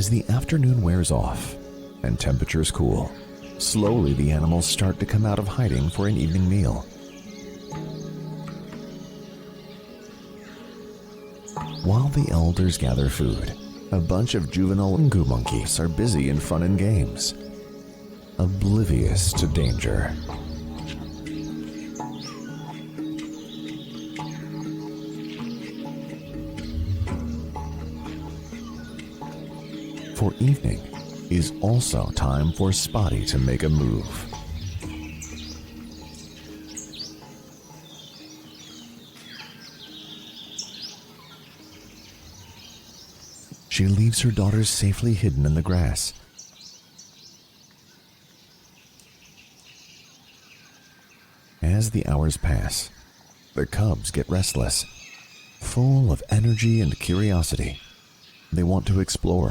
As the afternoon wears off and temperatures cool, slowly the animals start to come out of hiding for an evening meal. While the elders gather food, a bunch of juvenile Nkumonkeys are busy in fun and games, oblivious to danger. For evening is also time for Spoddy to make a move. She leaves her daughters safely hidden in the grass. As the hours pass, the cubs get restless, full of energy and curiosity. They want to explore.